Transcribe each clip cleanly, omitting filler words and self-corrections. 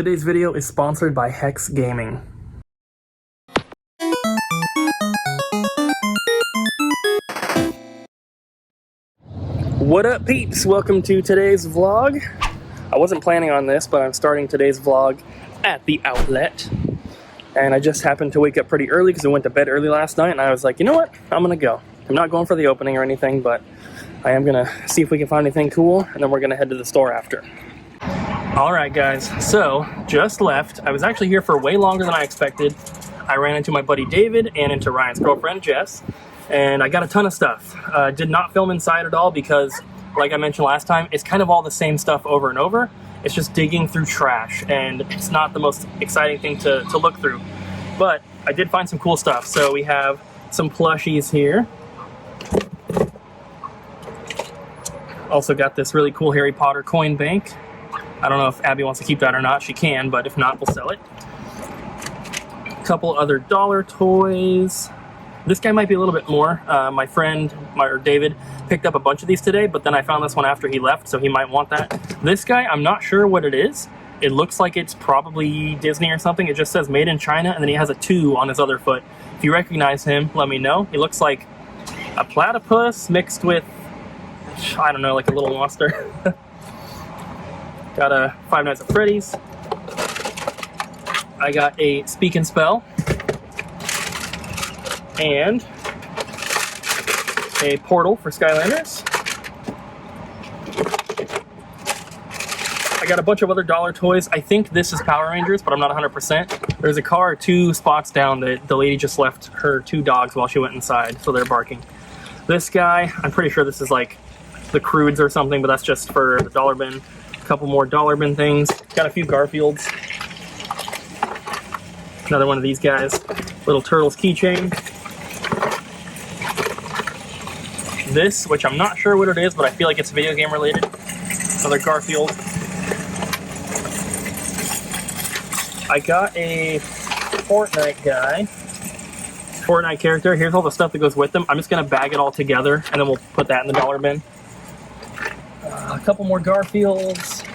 Today's video is sponsored by Hex Gaming. What up, peeps? Welcome to today's vlog. I wasn't planning on this, but I'm starting today's vlog at the outlet. And I just happened to wake up pretty early because I went to bed early last night, and I was like, you know what? I'm gonna go. I'm not going for the opening or anything, but I am gonna see if we can find anything cool, and then we're gonna head to the store after. Alright guys, so just left. I was actually here for way longer than I expected. I ran into my buddy David and into Ryan's girlfriend Jess, and I got a ton of stuff. Did not film inside at all because, like I mentioned last time, it's kind of all the same stuff over and over. It's just digging through trash, and it's not the most exciting thing to look through. But I did find some cool stuff. So we have some plushies here. Also got this really cool Harry Potter coin bank. I don't know if Abby wants to keep that or not. She can, but if not, we'll sell it. A couple other dollar toys. This guy might be a little bit more. My friend, David, picked up a bunch of these today, but then I found this one after he left, so he might want that. This guy, I'm not sure what it is. It looks like it's probably Disney or something. It just says made in China, and then he has a 2 on his other foot. If you recognize him, let me know. He looks like a platypus mixed with, I don't know, like a little monster. Got a Five Nights at Freddy's. I got a Speak and Spell. And a Portal for Skylanders. I got a bunch of other dollar toys. I think this is Power Rangers, but I'm not 100%. There's a car 2 spots down that the lady just left her 2 dogs while she went inside, so they're barking. This guy, I'm pretty sure this is like the Croods or something, but that's just for the dollar bin. Couple more dollar bin things. Got a few Garfields. Another one of these guys. Little Turtles keychain. This, which I'm not sure what it is, but I feel like it's video game related. Another Garfield. I got a Fortnite guy. Fortnite character. Here's all the stuff that goes with them. I'm just going to bag it all together, and then we'll put that in the dollar bin. A couple more Garfields.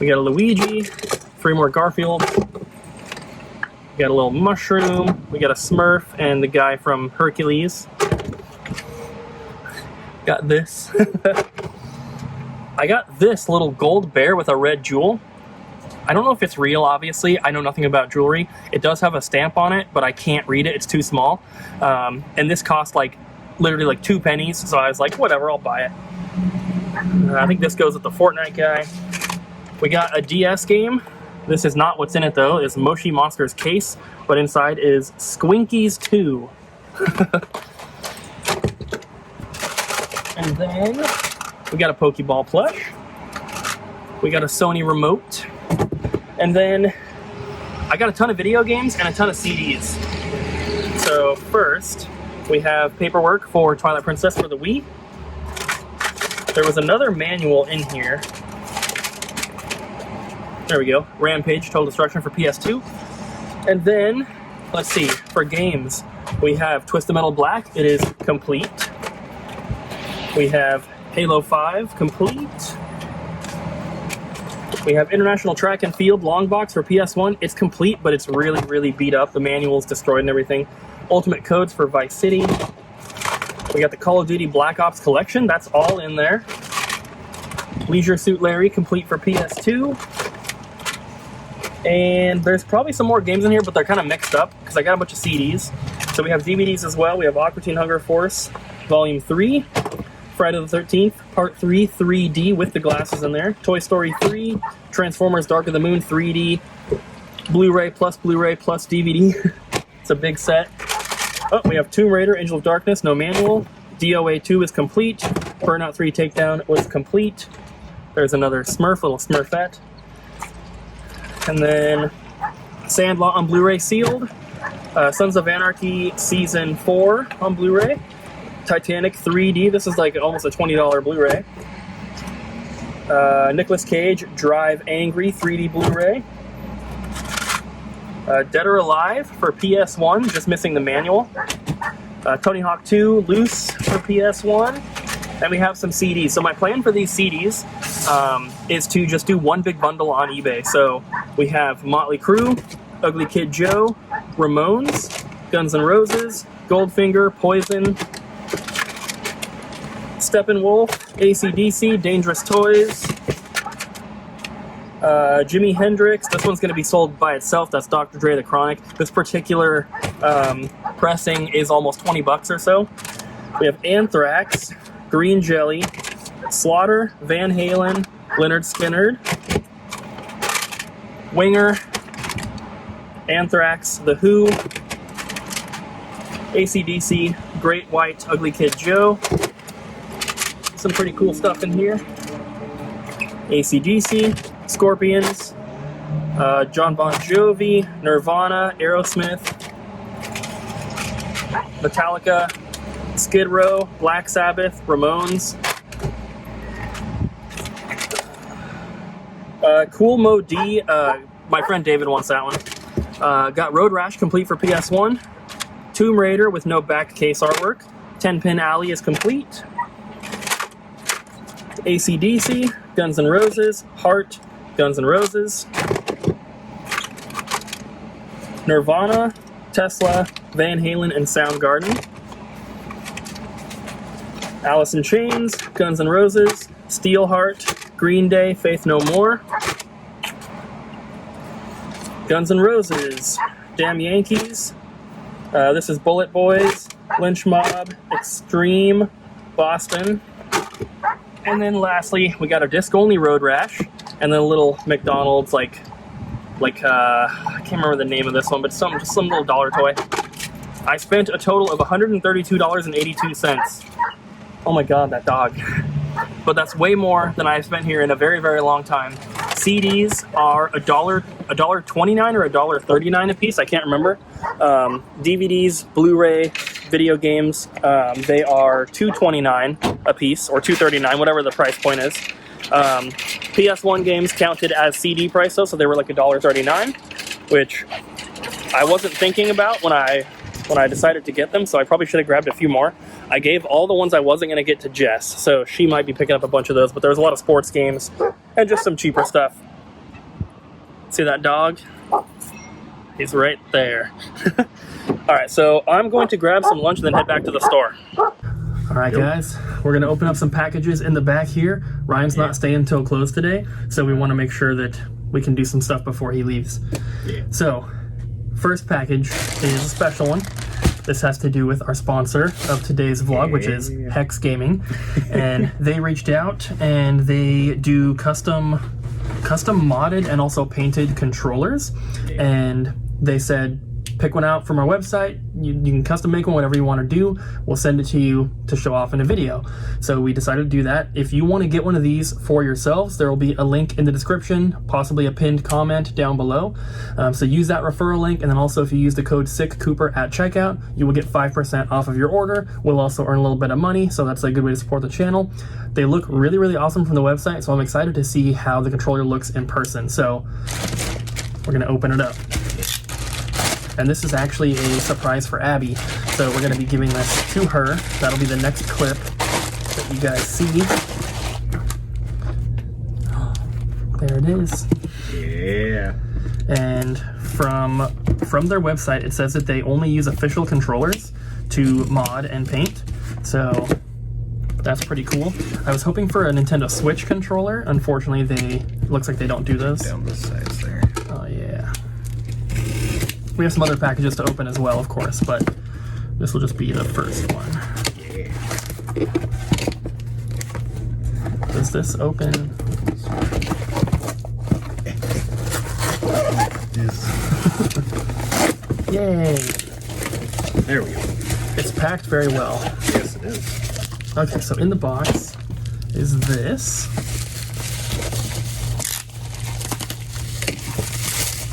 We got a Luigi. 3 more Garfields. We got a little mushroom. We got a Smurf and the guy from Hercules. Got this. I got this little gold bear with a red jewel. I don't know if it's real, obviously. I know nothing about jewelry. It does have a stamp on it, but I can't read it. It's too small. And this cost like literally like 2 pennies. So I was like, whatever, I'll buy it. I think this goes with the Fortnite guy. We got a DS game. This is not what's in it though. It's Moshi Monsters case, but inside is Squinkies 2. And then we got a Pokeball plush. We got a Sony remote. And then I got a ton of video games and a ton of CDs. So first, we have paperwork for Twilight Princess for the Wii. There was another manual in here. There we go. Rampage, Total Destruction for PS2. And then, let's see, for games, we have Twisted Metal Black. It is complete. We have Halo 5, complete. We have International Track and Field Long Box for PS1. It's complete, but it's really, really beat up. The manual's destroyed and everything. Ultimate Codes for Vice City. We got the Call of Duty Black Ops Collection. That's all in there. Leisure Suit Larry, complete for PS2. And there's probably some more games in here, but they're kind of mixed up because I got a bunch of CDs. So we have DVDs as well. We have Aqua Teen Hunger Force, Volume 3. Friday the 13th, Part 3, 3D with the glasses in there. Toy Story 3. Transformers Dark of the Moon, 3D. Blu-ray plus DVD. It's a big set. Oh, we have Tomb Raider, Angel of Darkness, no manual. DOA 2 is complete. Burnout 3 Takedown was complete. There's another Smurf, little Smurfette. And then Sandlot on Blu-ray sealed. Sons of Anarchy Season 4 on Blu-ray. Titanic 3D, this is like almost a $20 Blu-ray. Nicolas Cage Drive Angry 3D Blu-ray. Dead or Alive for PS1, just missing the manual. Tony Hawk 2 Loose for PS1. And we have some CDs. So my plan for these CDs is to just do one big bundle on eBay. So we have Motley Crue, Ugly Kid Joe, Ramones, Guns N' Roses, Goldfinger, Poison, Steppenwolf, AC/DC, Dangerous Toys, Jimi Hendrix. This one's going to be sold by itself. That's Dr. Dre The Chronic. This particular pressing is almost 20 bucks or so. We have Anthrax, Green Jelly, Slaughter, Van Halen, Lynyrd Skynyrd, Winger, Anthrax, The Who, AC/DC, Great White, Ugly Kid Joe. Some pretty cool stuff in here. AC/DC, Scorpions, John Bon Jovi, Nirvana, Aerosmith, Metallica, Skid Row, Black Sabbath, Ramones. Cool Mo D, my friend David wants that one. Got Road Rash complete for PS1. Tomb Raider with no back case artwork. 10-pin Alley is complete. AC/DC, Guns N' Roses, Heart, Guns N' Roses, Nirvana, Tesla, Van Halen, and Soundgarden. Alice in Chains, Guns N' Roses, Steelheart, Green Day, Faith No More, Guns N' Roses, Damn Yankees, this is Bullet Boys, Lynch Mob, Extreme, Boston, and then lastly, we got a disc-only Road Rash, and then a little McDonald's, I can't remember the name of this one, but just some little dollar toy. I spent a total of $132.82. Oh my god, that dog. But that's way more than I've spent here in a very, very long time. CDs are $1.29 or $1.39 a piece, I can't remember. DVDs, Blu-ray, video games, they are $2.29 a piece, or $2.39, whatever the price point is. PS1 games counted as CD price though, so they were like $1.39, which I wasn't thinking about when I decided to get them, so I probably should have grabbed a few more. I gave all the ones I wasn't going to get to Jess, so she might be picking up a bunch of those, but there was a lot of sports games and just some cheaper stuff. See that dog? He's right there. Alright, so I'm going to grab some lunch and then head back to the store. Alright guys, we're going to open up some packages in the back here. Ryan's not staying until close today, so we want to make sure that we can do some stuff before he leaves. Yeah. So, first package is a special one. This has to do with our sponsor of today's vlog, which is Hex Gaming. And they reached out and they do custom modded and also painted controllers. And they said, pick one out from our website. You can custom make one, whatever you want to do. We'll send it to you to show off in a video. So we decided to do that. If you want to get one of these for yourselves, there will be a link in the description, possibly a pinned comment down below. So use that referral link, and then also if you use the code SicCooper at checkout, you will get 5% off of your order. We'll also earn a little bit of money, so that's a good way to support the channel. They look really, really awesome from the website, so I'm excited to see how the controller looks in person. So we're gonna open it up. And this is actually a surprise for Abby. So we're going to be giving this to her. That'll be the next clip that you guys see. There it is. Yeah. And from their website, it says that they only use official controllers to mod and paint. So that's pretty cool. I was hoping for a Nintendo Switch controller. Unfortunately, looks like they don't do those. Down the sides there. Oh yeah. We have some other packages to open as well, of course, but this will just be the first one. Yeah. Does this open? Yay! There we go. It's packed very well. Yes, it is. Okay, so in the box is this.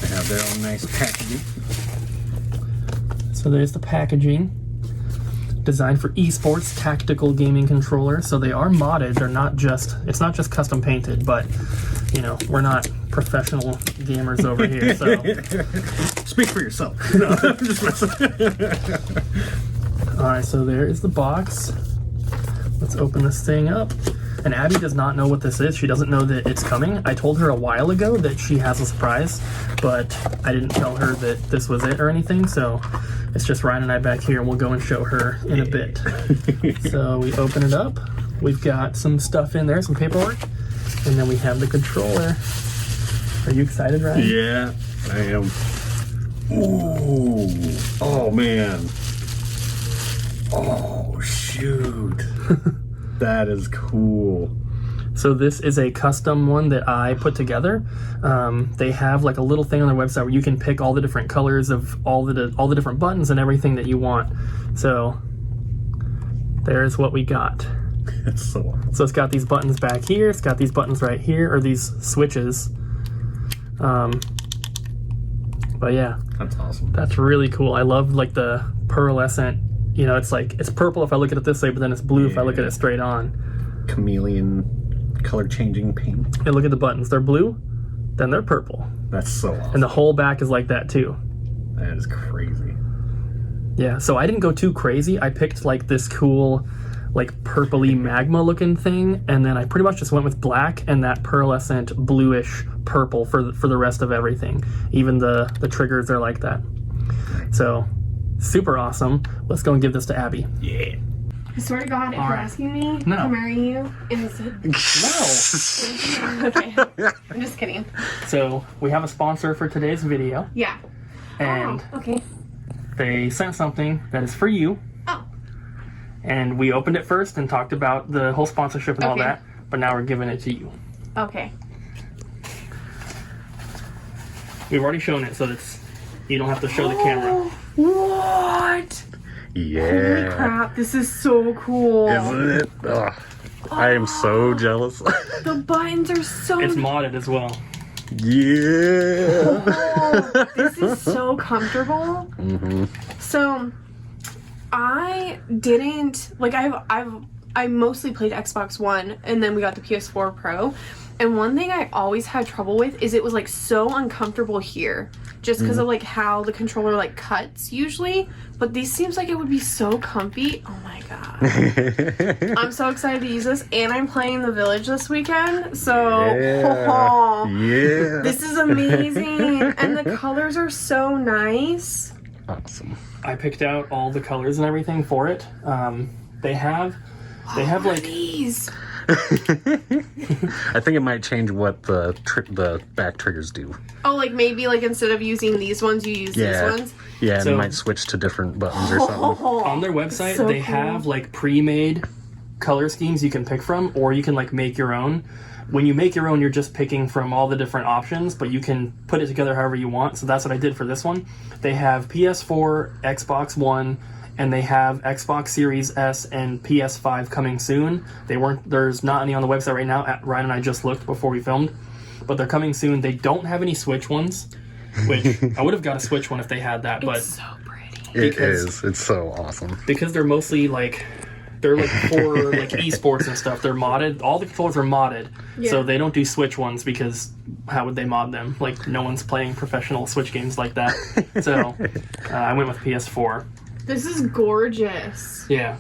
They have their own nice packaging. So there's the packaging. Designed for esports tactical gaming controller. So they are modded. They're not just, it's not just custom painted, but you know, we're not professional gamers over here, so. Speak for yourself. No, I'm just messing. Alright, so there is the box. Let's open this thing up. And Abby does not know what this is. She doesn't know that it's coming. I told her a while ago that she has a surprise, but I didn't tell her that this was it or anything, so it's just Ryan and I back here, and we'll go and show her in a bit. So we open it up. We've got some stuff in there, some paperwork, and then we have the controller. Are you excited, Ryan? Yeah, I am. Ooh. Oh, man. Oh, shoot. That is cool. So this is a custom one that I put together. They have like a little thing on their website where you can pick all the different colors of all the different buttons and everything that you want. So there's what we got. That's so awesome. So it's got these buttons back here. It's got these buttons right here, or these switches. But yeah, that's awesome. That's really cool. I love like the pearlescent. You know, it's like it's purple if I look at it this way, but then it's blue if I look at it straight on. Chameleon color changing paint. And look at the buttons. They're blue, then they're purple. That's so awesome. And the whole back is like that too. That is crazy. Yeah, so I didn't go too crazy. I picked like this cool, like purpley magma looking thing, and then I pretty much just went with black and that pearlescent bluish purple for the rest of everything. Even the triggers are like that. So super awesome. Let's go and give this to Abby. Yeah. I swear to God, if you're asking me No. to marry you, it's No. okay. I'm just kidding. So we have a sponsor for today's video, Yeah. and Oh, okay. they sent something that is for you. Oh. And we opened it first and talked about the whole sponsorship and all Okay. that, but now we're giving it to you. Okay. We've already shown it, so that's you don't have to show the camera. What? Yeah. Holy crap! This is so cool. Isn't it? Ugh. I am so jealous. The buttons are so. It's modded as well. Yeah. Oh, this is so comfortable. Mm-hmm. So, I didn't like. I mostly played Xbox One, and then we got the PS4 Pro. And one thing I always had trouble with is it was like so uncomfortable here, just because of like how the controller like cuts usually. But these seems like it would be so comfy. Oh my god! I'm so excited to use this, and I'm playing The Village this weekend. So Yeah. this is amazing, and the colors are so nice. Awesome. I picked out all the colors and everything for it. They have like These. I think it might change what the back triggers do. Oh, like maybe like instead of using these ones, you use these ones. Yeah, and So- it might switch to different buttons or something. on their website so they cool. have like pre-made color schemes you can pick from, or you can like make your own. When you make your own, you're just picking from all the different options, but you can put it together however you want. So that's what I did for this one. They have PS4, Xbox One, and they have Xbox Series S and PS5 coming soon. There's not any on the website right now. Ryan and I just looked before we filmed, but they're coming soon. They don't have any Switch ones, which I would have got a Switch one if they had that, but It's so pretty. It Because- is. It's so awesome. because they're mostly like they're like for like esports and stuff, they're modded. All the controllers are modded, so Yeah. they don't do Switch ones because how would they mod them? Like no one's playing professional Switch games like that. So I went with PS4. This is gorgeous. Yeah.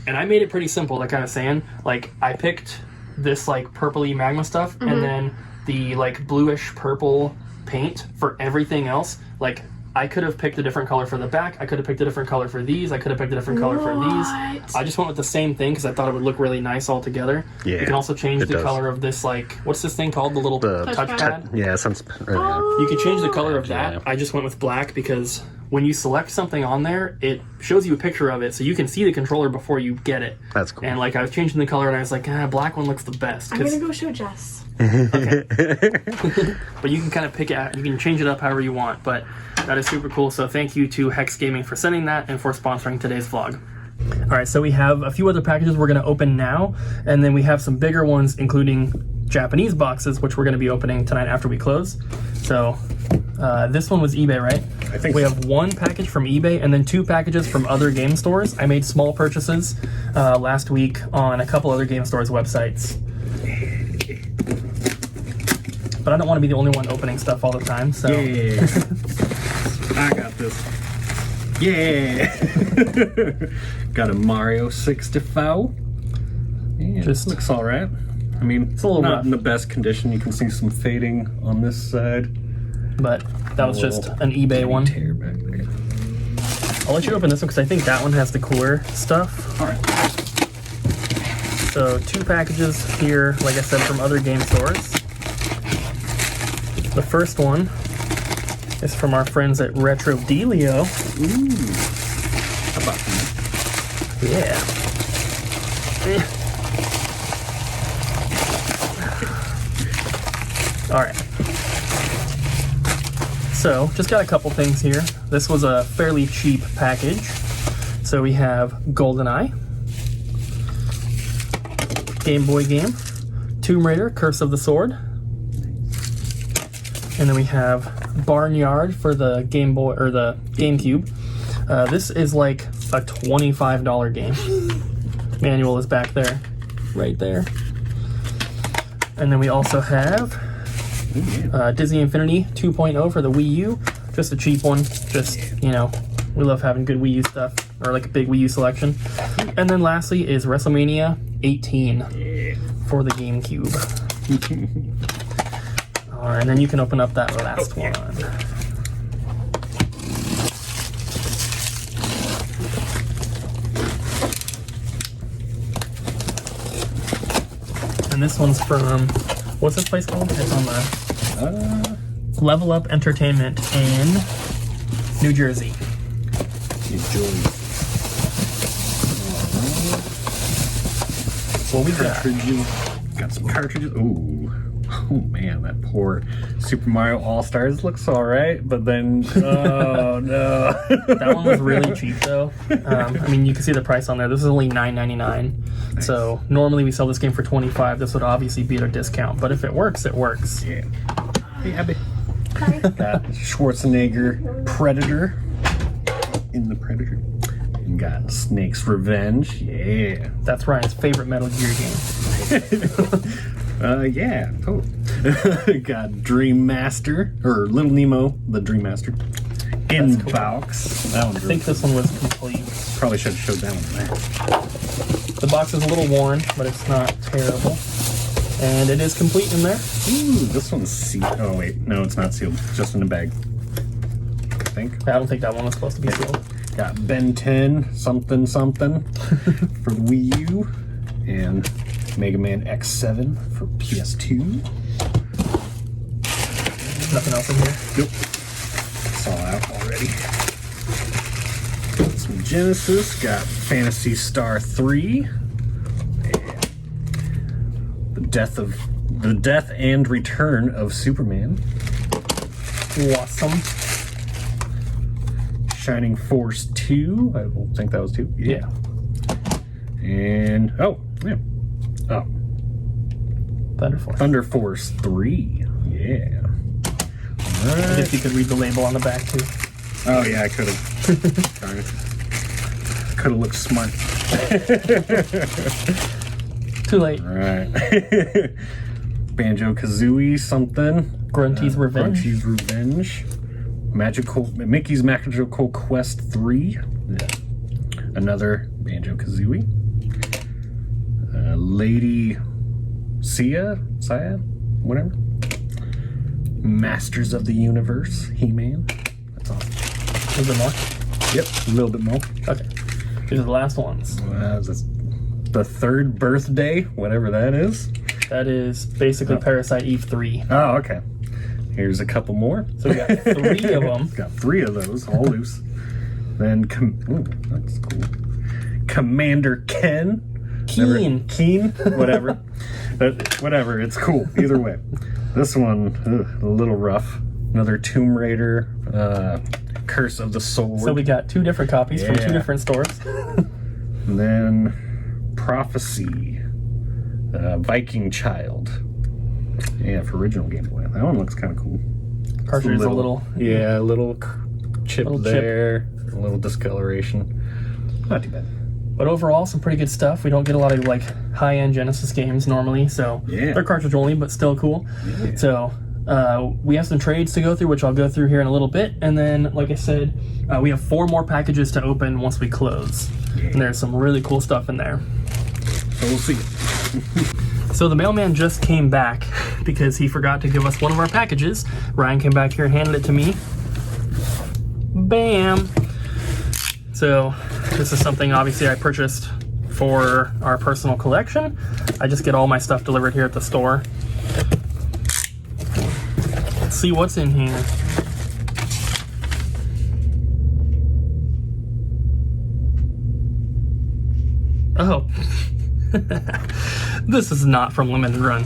And I made it pretty simple, like I was saying. Like, I picked this, like, purpley magma stuff, and then the, like, bluish purple paint for everything else. Like, I could have picked a different color for the back. I could have picked a different color for these. I could have picked a different color for these. What? I just went with the same thing because I thought it would look really nice all together. Yeah, You can also change it the does. color of this, like, what's this thing called? The little The touchpad? Yeah, since You can change the color of that. Yeah. I just went with black because when you select something on there, it shows you a picture of it, so you can see the controller before you get it. That's cool. And like I was changing the color, and I was like, black one looks the best. I'm 'cause- gonna go show Jess. but you can kind of pick it out. You can change it up however you want. But that is super cool. So thank you to Hex Gaming for sending that and for sponsoring today's vlog. All right, so we have a few other packages we're going to open now, and then we have some bigger ones, including Japanese boxes, which we're going to be opening tonight after we close. So this one was eBay, right? I think we so. have one package from eBay and then two packages from other game stores. I made small purchases last week on a couple other game stores' websites. But I don't want to be the only one opening stuff all the time, so... Yeah. I got this. Yeah. Got a Mario 64. Yeah, Just looks all right. I mean, it's a little not rough. in the best condition. You can see some fading on this side. But that was just an eBay one. Tear back there. I'll let you open this one because I think that one has the cooler stuff. All right. So 2 packages here, like I said, from other game stores. The first one is from our friends at Retro Delio. Ooh. How about that? Yeah. All right. So, just got a couple things here. This was a fairly cheap package. So we have GoldenEye, Game Boy game, Tomb Raider, Curse of the Sword, and then we have Barnyard for the Game Boy or the GameCube. This is like a $25 game. Manual is back there, right there. And then we also have Disney Infinity 2.0 for the Wii U. Just a cheap one. Just, you know, we love having good Wii U stuff, or like a big Wii U selection. And then lastly is WrestleMania 18 for the GameCube. Alright, and then you can open up that last one. And this one's from, what's this place called? It's on the Level Up Entertainment in New Jersey. What we got? Cartridges. Got some cartridges. Ooh. Oh man, that poor Super Mario All-Stars looks alright, but then, oh no. That one was really cheap though. I mean, you can see the price on there. This is only $9.99. Nice. So normally we sell this game for $25. This would obviously be at a discount, but if it works, it works. Yeah. Hey, Abby. Hi. Got Schwarzenegger Predator in the Predator. And got Snake's Revenge. Yeah. That's Ryan's favorite Metal Gear game. Yeah, totally. Got Dream Master, or Little Nemo, the Dream Master. In cool. box. That one's I think this one was complete. Probably should have showed that one there. The box is a little worn, but it's not terrible. And it is complete in there. Ooh, this one's sealed. Oh, wait. No, it's not sealed. It's just in a bag. I think. I don't think that one was supposed to be sealed. Got Ben 10 something something for the Wii U. And Mega Man X7 for PS2. Nothing else in here? Nope. It's all out already. Some Genesis. Got Phantasy Star 3. And the Death and Return of Superman. Awesome. Shining Force 2. I don't think that was 2. Yeah. And Thunder Force 3. Yeah. All I right. guess you could read the label on the back too. Oh yeah, I could have. Darn it. Could have looked smart. Too late. All right. Banjo-Kazooie something. Grunty's Revenge. Grunty's Revenge. Mickey's Magical Quest 3. Yeah. Another Banjo-Kazooie. Lady Sia, whatever. Masters of the Universe, He-Man. That's awesome. A little bit more? Yep, a little bit more. Okay. These are the last ones. The third birthday, whatever that is. That is basically Parasite Eve 3. Oh, okay. Here's a couple more. So we got 3 of them. Got 3 of those, all loose. Then, ooh, that's cool. Commander Ken. Keen, whatever. Whatever, it's cool. Either way. This one, a little rough. Another Tomb Raider, Curse of the Sword. So we got 2 different copies from 2 different stores. And then Prophecy, Viking Child. Yeah, for original Game Boy. That one looks kind of cool. Cartridge is a little... Yeah, a little chip Little there. A little discoloration. Not too bad. But overall, some pretty good stuff. We don't get a lot of like high-end Genesis games normally, so they're cartridge only, but still cool. Yeah. So we have some trades to go through, which I'll go through here in a little bit. And then, like I said, we have 4 more packages to open once we close. Yeah. And there's some really cool stuff in there. So we'll see. So the mailman just came back because he forgot to give us one of our packages. Ryan came back here and handed it to me. Bam! So this is something obviously I purchased for our personal collection. I just get all my stuff delivered here at the store. Let's see what's in here. Oh. This is not from Limited Run.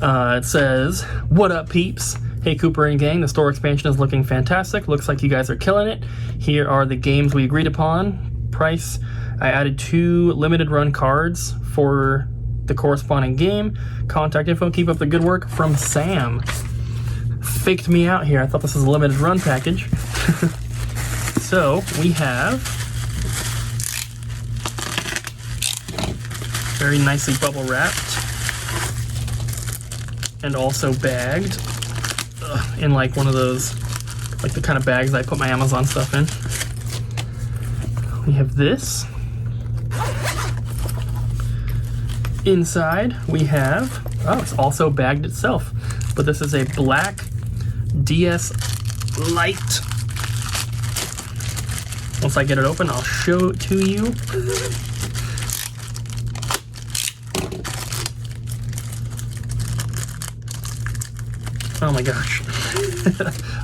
It says, "What up, peeps? Hey, Cooper and gang, the store expansion is looking fantastic. Looks like you guys are killing it. Here are the games we agreed upon. Price, I added 2 Limited Run cards for the corresponding game. Contact info, keep up the good work, from Sam." Faked me out here. I thought this was a Limited Run package. So, we have very nicely bubble wrapped and also bagged in like one of those, like the kind of bags I put my Amazon stuff in. We have this. Inside we have, oh, it's also bagged itself, but this is a black DS Lite. Once I get it open, I'll show it to you. Oh my gosh.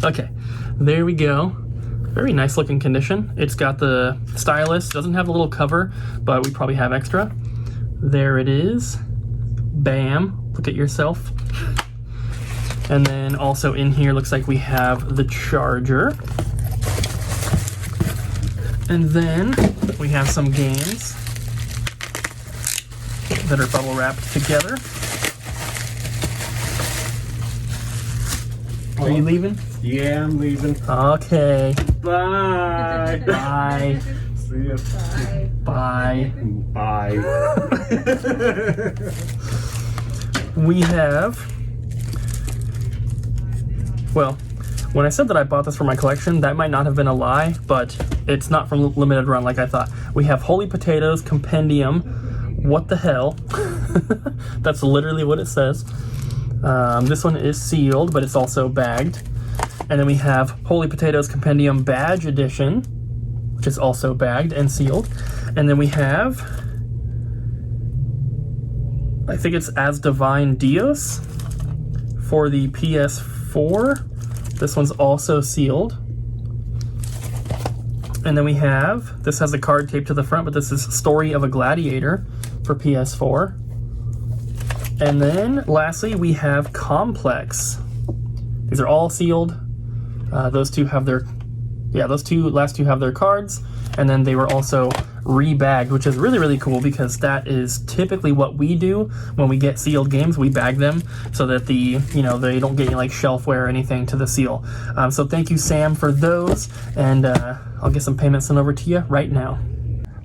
Okay, there we go. Very nice looking condition. It's got the stylus, doesn't have a little cover, but we probably have extra. There it is. Bam, look at yourself. And then also in here looks like we have the charger. And then we have some games that are bubble wrapped together. Are you leaving? Yeah, I'm leaving. Okay. Bye. Bye. See ya. Bye. Bye. We have, well, when I said that I bought this for my collection, that might not have been a lie, but it's not from Limited Run like I thought. We have Holy Potatoes Compendium. What the hell? That's literally what it says. This one is sealed, but it's also bagged. And then we have Holy Potatoes Compendium Badge Edition, which is also bagged and sealed. And then we have, I think it's As Divine Dios for the PS4. This one's also sealed. And then we have, this has a card taped to the front, but this is Story of a Gladiator for PS4. And then lastly, we have Complex. These are all sealed. Those two have their, those last two have their cards. And then they were also rebagged, which is really, really cool because that is typically what we do when we get sealed games. We bag them so that they don't get like shelfware or anything to the seal. So thank you, Sam, for those. And I'll get some payments sent over to you right now.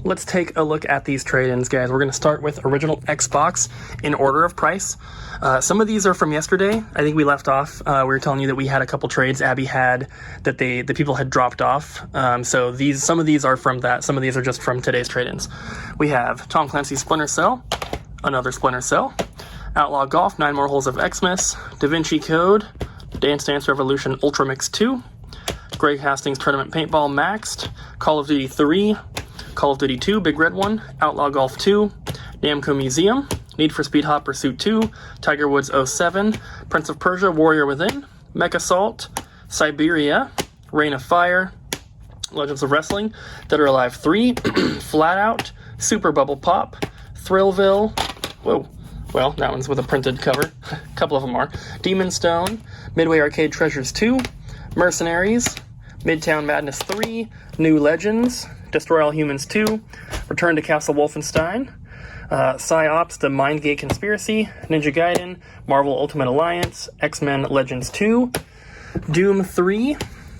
Let's take a look at these trade-ins, guys. We're going to start with original Xbox in order of price. Some of these are from yesterday. I think we left off. We were telling you that we had a couple trades Abby had that the people had dropped off. So some of these are from that. Some of these are just from today's trade-ins. We have Tom Clancy's Splinter Cell, another Splinter Cell, Outlaw Golf, 9 More Holes of Xmas, Da Vinci Code, Dance Dance Revolution Ultra Mix 2, Greg Hastings Tournament Paintball Maxed, Call of Duty 3, Call of Duty 2, Big Red One, Outlaw Golf 2, Namco Museum, Need for Speed Hot Pursuit 2, Tiger Woods 07, Prince of Persia, Warrior Within, Mech Assault, Siberia, Reign of Fire, Legends of Wrestling, Dead or Alive 3, Flat Out, Super Bubble Pop, Thrillville, whoa, well, that one's with a printed cover, a couple of them are, Demon Stone, Midway Arcade Treasures 2, Mercenaries, Midtown Madness 3, New Legends, Destroy All Humans 2, Return to Castle Wolfenstein, PsyOps, The Mindgate Conspiracy, Ninja Gaiden, Marvel Ultimate Alliance, X-Men Legends 2, Doom 3,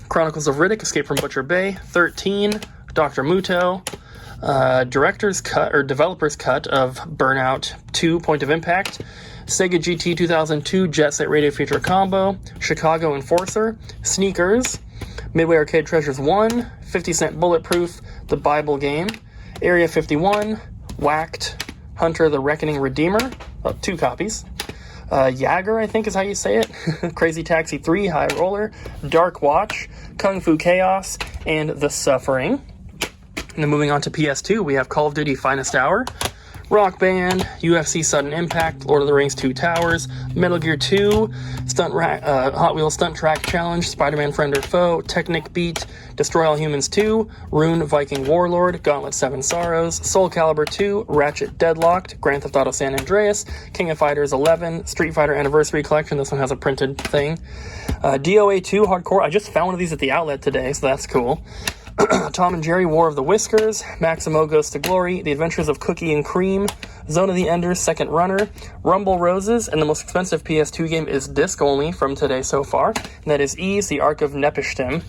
Chronicles of Riddick, Escape from Butcher Bay, 13, Dr. Muto, Director's Cut, or Developer's Cut of Burnout 2, Point of Impact, Sega GT 2002, Jet Set Radio Future Combo, Chicago Enforcer, Sneakers, Midway Arcade Treasures 1, 50 Cent Bulletproof, The Bible Game, Area 51, Whacked, Hunter the Reckoning Redeemer, 2 copies. Jagger, I think is how you say it. Crazy Taxi 3, High Roller, Dark Watch, Kung Fu Chaos, and The Suffering. And then moving on to PS2, we have Call of Duty Finest Hour, Rock Band, UFC Sudden Impact, Lord of the Rings 2 Towers, Metal Gear 2, Hot Wheels Stunt Track Challenge, Spider-Man Friend or Foe, Technic Beat, Destroy All Humans 2, Rune Viking Warlord, Gauntlet 7 Sorrows, Soul Calibur 2, Ratchet Deadlocked, Grand Theft Auto San Andreas, King of Fighters 11, Street Fighter Anniversary Collection, this one has a printed thing, DOA 2 Hardcore, I just found one of these at the outlet today, so that's cool. Tom and Jerry, War of the Whiskers, Maximo Goes to Glory, The Adventures of Cookie and Cream, Zone of the Enders, Second Runner, Rumble Roses, and the most expensive PS2 game is disc only from today so far, and that is Ys, The Ark of Nepishtim.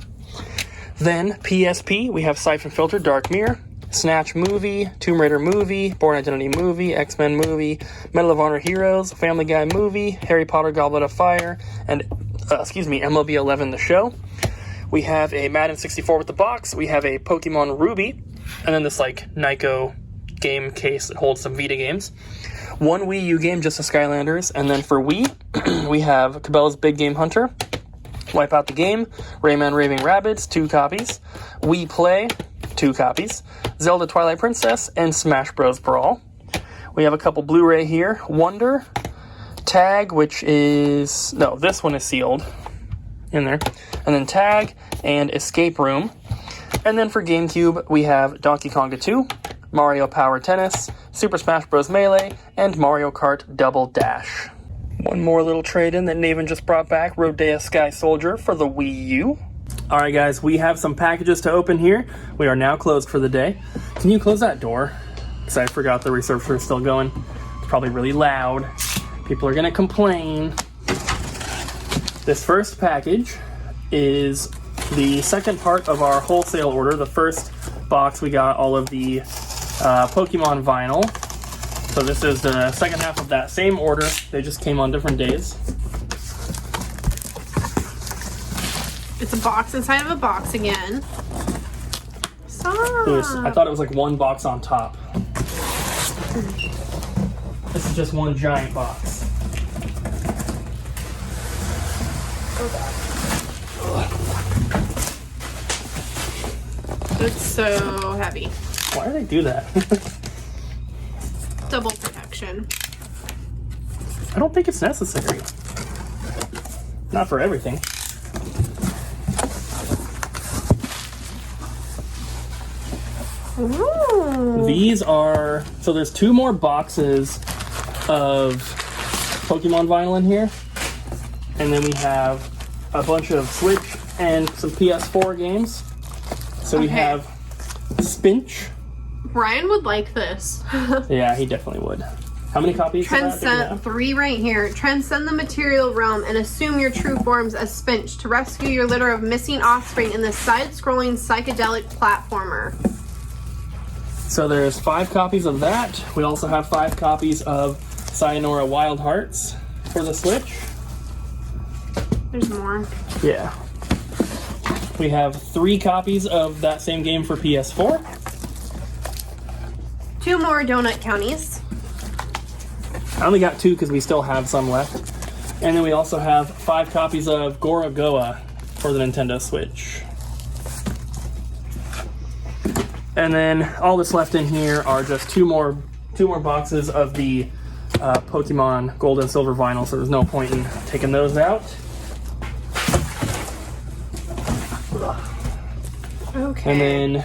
Then, PSP, we have Siphon Filter, Dark Mirror, Snatch Movie, Tomb Raider Movie, Bourne Identity Movie, X-Men Movie, Medal of Honor Heroes, Family Guy Movie, Harry Potter Goblet of Fire, and, MLB 11 The Show. We have a Madden 64 with the box. We have a Pokemon Ruby. And then this, Nyko game case that holds some Vita games. One Wii U game, just the Skylanders. And then for Wii, we have Cabela's Big Game Hunter, Wipe Out the Game, Rayman Raving Rabbids, 2 copies. Wii Play, 2 copies. Zelda Twilight Princess, and Smash Bros. Brawl. We have a couple Blu-ray here. Wonder, Tag, which is... No, this one is sealed in there. And then Tag and Escape Room. And then for GameCube, we have Donkey Konga 2, Mario Power Tennis, Super Smash Bros. Melee, and Mario Kart Double Dash. One more little trade-in that Naven just brought back, Rodea Sky Soldier for the Wii U. Alright guys, we have some packages to open here. We are now closed for the day. Can you close that door? Because I forgot the researcher is still going. It's probably really loud. People are going to complain. This first package is the second part of our wholesale order. The first box, we got all of the Pokemon vinyl. So this is the second half of that same order. They just came on different days. It's a box inside of a box again. I thought it was like one box on top. This is just one giant box. It's so heavy. Why do they do that? Double protection. I don't think it's necessary. Not for everything. Ooh. These are... So there's 2 more boxes of Pokemon vinyl in here. And then we have a bunch of Switch and some PS4 games. So we have Spinch. Brian would like this. Yeah, he definitely would. How many copies of that do we Transcend have? 3 right here. Transcend the material realm and assume your true forms as Spinch to rescue your litter of missing offspring in this side-scrolling psychedelic platformer. So there's 5 copies of that. We also have 5 copies of Sayonara Wild Hearts for the Switch. There's more. Yeah. We have 3 copies of that same game for PS4. 2 more donut counties. I only got 2 because we still have some left. And then we also have 5 copies of Gorogoa for the Nintendo Switch. And then all that's left in here are just two more boxes of the Pokemon Gold and Silver vinyl, so there's no point in taking those out. Okay. And then,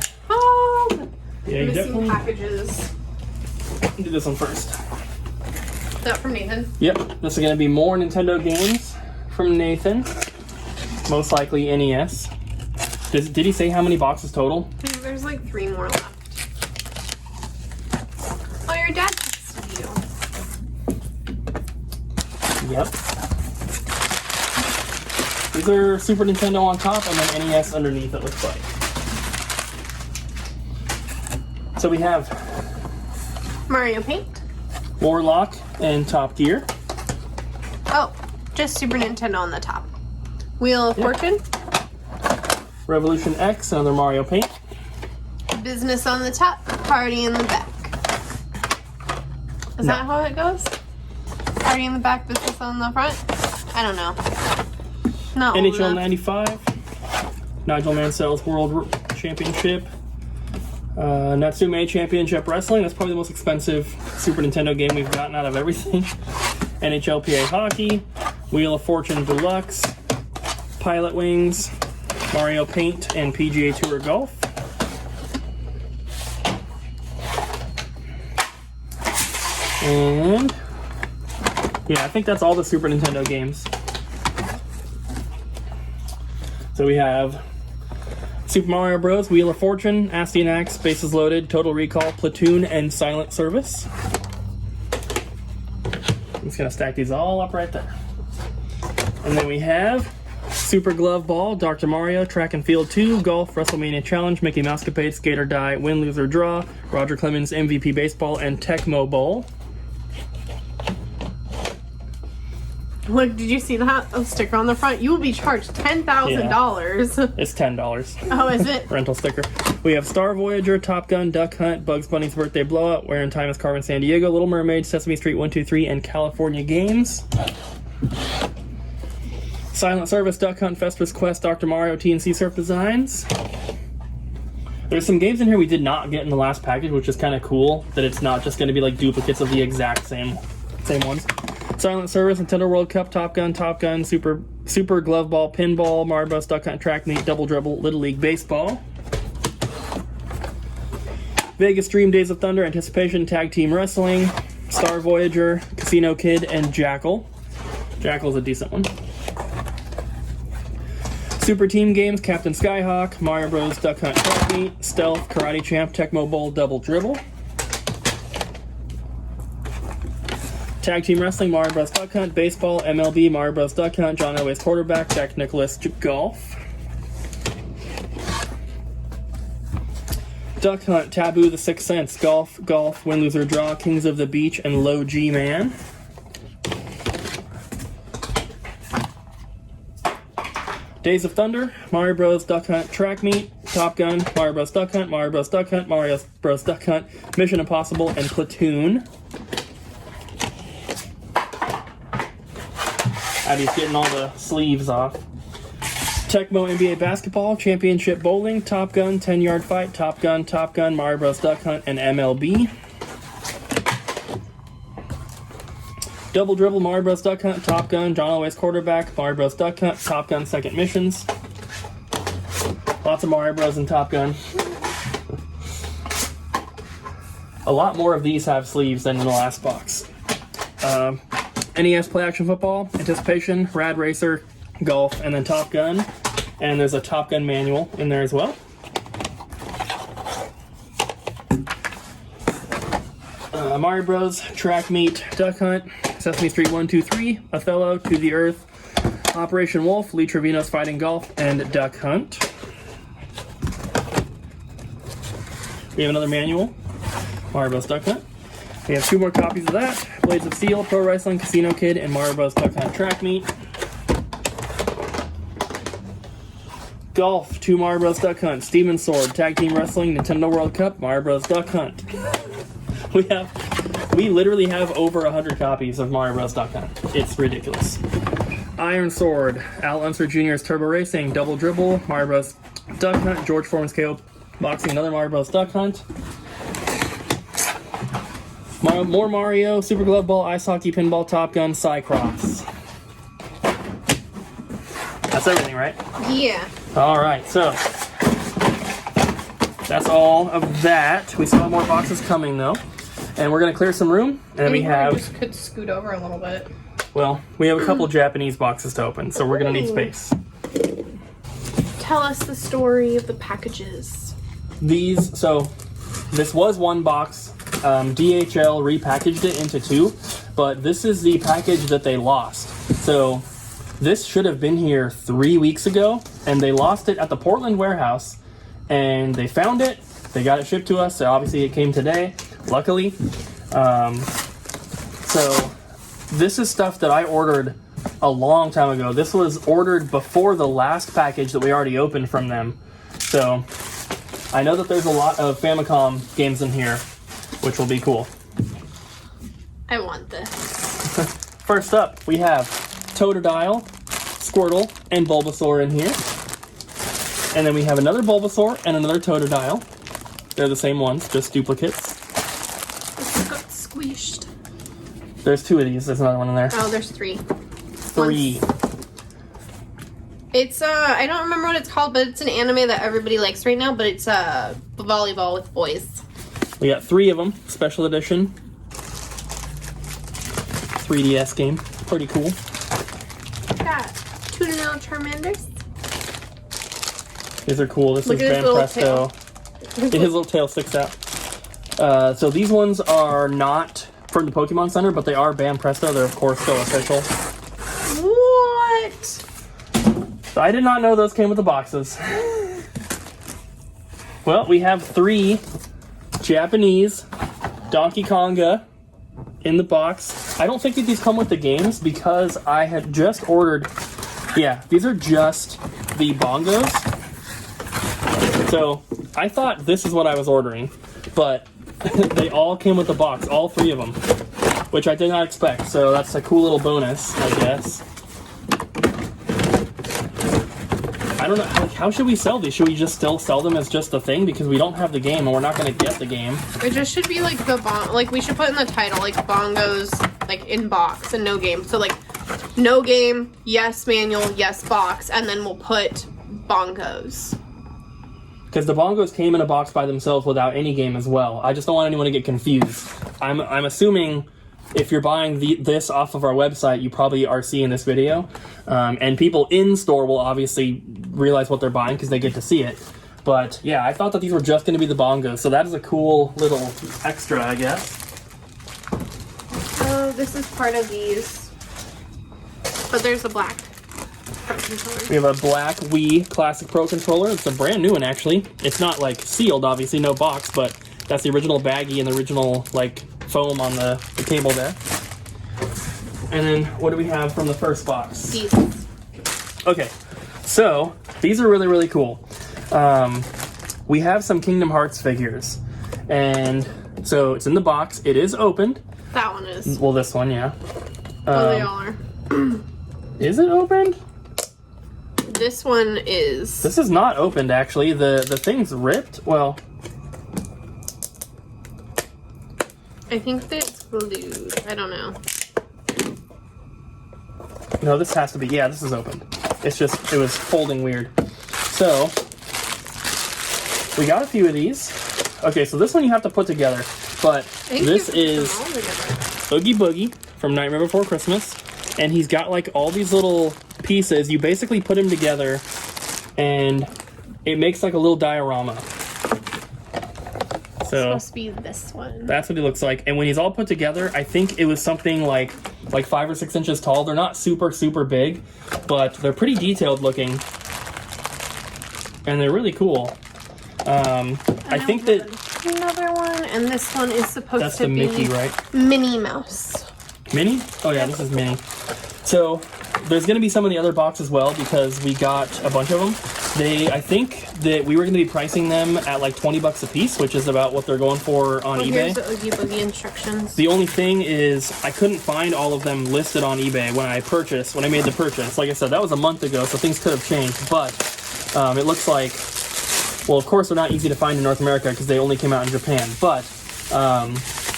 yeah, you missing definitely packages. do this one first. Is that from Nathan? Yep, this is going to be more Nintendo games from Nathan. Most likely NES. Did he say how many boxes total? I think there's like 3 more left. Oh, your dad texted you. Yep. These are Super Nintendo on top and then NES underneath, it looks like. So we have Mario Paint. Warlock and Top Gear. Oh, just Super Nintendo on the top. Wheel of Fortune. Revolution X, another Mario Paint. Business on the top, party in the back. Is that how it goes? Party in the back, business on the front? I don't know. Not old NHL enough. 95. Nigel Mansell's World Championship. Natsume Championship Wrestling. That's probably the most expensive Super Nintendo game we've gotten out of everything. NHLPA Hockey. Wheel of Fortune Deluxe. Pilot Wings. Mario Paint and PGA Tour Golf. And yeah, I think that's all the Super Nintendo games. So we have Super Mario Bros., Wheel of Fortune, Astyanax, Bases Loaded, Total Recall, Platoon, and Silent Service. I'm just going to stack these all up right there. And then we have Super Glove Ball, Dr. Mario, Track and Field 2, Golf, WrestleMania Challenge, Mickey Mousecapade, Skate or Die, Win, Lose or Draw, Roger Clemens MVP Baseball, and Tecmo Bowl. Look, did you see that? A sticker on the front? You will be charged $10,000. It's $10. Oh, is it? Rental sticker. We have Star Voyager, Top Gun, Duck Hunt, Bugs Bunny's Birthday Blowout, Where in Time is Carmen San Diego, Little Mermaid, Sesame Street 123, and California Games. Silent Service, Duck Hunt, Festus Quest, Dr. Mario, TNC Surf Designs. There's some games in here we did not get in the last package, which is kind of cool, that it's not just going to be like duplicates of the exact same ones. Silent Service, Nintendo World Cup, Top Gun, Super Glove Ball, Pinball, Mario Bros. Duck Hunt, Track Meet, Double Dribble, Little League Baseball. Vegas Dream, Days of Thunder, Anticipation, Tag Team Wrestling, Star Voyager, Casino Kid, and Jackal. Jackal's a decent one. Super Team Games, Captain Skyhawk, Mario Bros. Duck Hunt, Track Meet, Stealth, Karate Champ, Tecmo Bowl, Double Dribble. Tag Team Wrestling, Mario Bros. Duck Hunt, Baseball, MLB, Mario Bros. Duck Hunt, John Elway's Quarterback, Jack Nicklaus Golf. Duck Hunt, Taboo, The Sixth Sense, Golf, Win, Lose or Draw, Kings of the Beach, and Low G Man. Days of Thunder, Mario Bros. Duck Hunt, Track Meet, Top Gun, Mario Bros. Duck Hunt, Mario Bros. Duck Hunt, Mario Bros. Duck Hunt, Mission Impossible, and Platoon. Abby's getting all the sleeves off. Tecmo NBA Basketball, Championship Bowling, Top Gun, 10-Yard Fight, Top Gun, Mario Bros. Duck Hunt, and MLB. Double Dribble, Mario Bros. Duck Hunt, Top Gun, John Elway's Quarterback, Mario Bros. Duck Hunt, Top Gun Second Missions. Lots of Mario Bros. And Top Gun. A lot more of these have sleeves than in the last box. NES Play Action Football, Anticipation, Rad Racer, Golf, and then Top Gun. And there's a Top Gun manual in there as well. Mario Bros, Track Meet, Duck Hunt, Sesame Street 123, Othello, To the Earth, Operation Wolf, Lee Trevino's Fighting Golf, and Duck Hunt. We have another manual, Mario Bros. Duck Hunt. We have 2 more copies of that, Blades of Steel, Pro Wrestling, Casino Kid, and Mario Bros. Duck Hunt Track Meet. Golf, 2 Mario Bros. Duck Hunt, Steven Sword, Tag Team Wrestling, Nintendo World Cup, Mario Bros. Duck Hunt. We literally have over 100 copies of Mario Bros. Duck Hunt. It's ridiculous. Iron Sword, Al Unser Jr.'s Turbo Racing, Double Dribble, Mario Bros. Duck Hunt, George Foreman's KO Boxing, another Mario Bros. Duck Hunt. More Mario, Super Glove Ball, Ice Hockey, Pinball, Top Gun, Cycross. That's everything, right? Yeah. Alright, so that's all of that. We still have more boxes coming, though. And we're going to clear some room. And we have... just could scoot over a little bit. Well, we have a couple Japanese boxes to open, so we're going to need space. Tell us the story of the packages. This was one box. DHL repackaged it into 2, but this is the package that they lost. So this should have been here 3 weeks ago, and they lost it at the Portland warehouse, and they found it. They got it shipped to us, so obviously it came today, luckily. So this is stuff that I ordered a long time ago. This was ordered before the last package that we already opened from them. So I know that there's a lot of Famicom games in here, which will be cool. I want this. First up, we have Totodile, Squirtle, and Bulbasaur in here. And then we have another Bulbasaur and another Totodile. They're the same ones, just duplicates. This got squished. There's 2 of these. There's another one in there. Oh, there's 3. 3. It's I don't remember what it's called, but it's an anime that everybody likes right now, but it's volleyball with boys. We got 3 of them, special edition. 3DS game. Pretty cool. Got 2 little Charmanders. These are cool. This Look is at his Van little Presto. tail. His little tail sticks out. So these ones are not from the Pokemon Center, but they are Ban Presto. They're, of course, still official. What? So I did not know those came with the boxes. Well, we have 3 Japanese Donkey Konga in the box. I don't think that these come with the games because I had just ordered... Yeah, these are just the bongos. So I thought this is what I was ordering, but they all came with the box, all 3 of them, which I did not expect. So that's a cool little bonus, I guess. I don't know, like, how should we sell these? Should we just still sell them as just a thing? Because we don't have the game and we're not going to get the game. It just should be like the like we should put in the title like bongos like in box and no game. So like no game, yes manual, yes box, and then we'll put bongos. Because the bongos came in a box by themselves without any game as well. I just don't want anyone to get confused. I'm assuming if you're buying this off of our website, you probably are seeing this video. And people in store will obviously realize what they're buying because they get to see it. But yeah, I thought that these were just going to be the bongos. So that is a cool little extra, I guess. Oh, this is part of these. But there's a black Pro controller. We have a black Wii Classic Pro controller. It's a brand new one, actually. It's not, like, sealed, obviously, no box, but that's the original baggie and the original, like, foam on the cable there. And then, what do we have from the first box? These. Okay, so, these are really, really cool. We have some Kingdom Hearts figures. And, so, it's in the box. It is opened. That one is. Well, this one, yeah. Oh, they all are. Is it opened? This one is. This is not opened, actually. The thing's ripped. Well, I think that it's glued. I don't know. no, this has to be. Yeah, this is opened. It's just, it was folding weird. So, we got a few of these. Okay, so this one you have to put together. But this is Oogie Boogie from Nightmare Before Christmas. And he's got like all these little pieces. You basically put them together and it makes like a little diorama. It's So supposed to be this one. that's what he looks like. And when he's all put together, I think it was something like 5 or 6 inches tall. They're not super, super big, but they're pretty detailed looking. And they're really cool. I think that another one, and this one is supposed that's to the be Mickey, right? Minnie Mouse. Minnie? Oh yeah, this is Minnie. So there's going to be some of the other box as well because we got a bunch of them. I think that we were going to be pricing them at like $20 a piece, which is about what they're going for on eBay. Here's the Oogie Boogie instructions. The only thing is I couldn't find all of them listed on eBay when I made the purchase. Like I said, that was a month ago, so things could have changed. But it looks like, well, of course they're not easy to find in North America because they only came out in Japan. But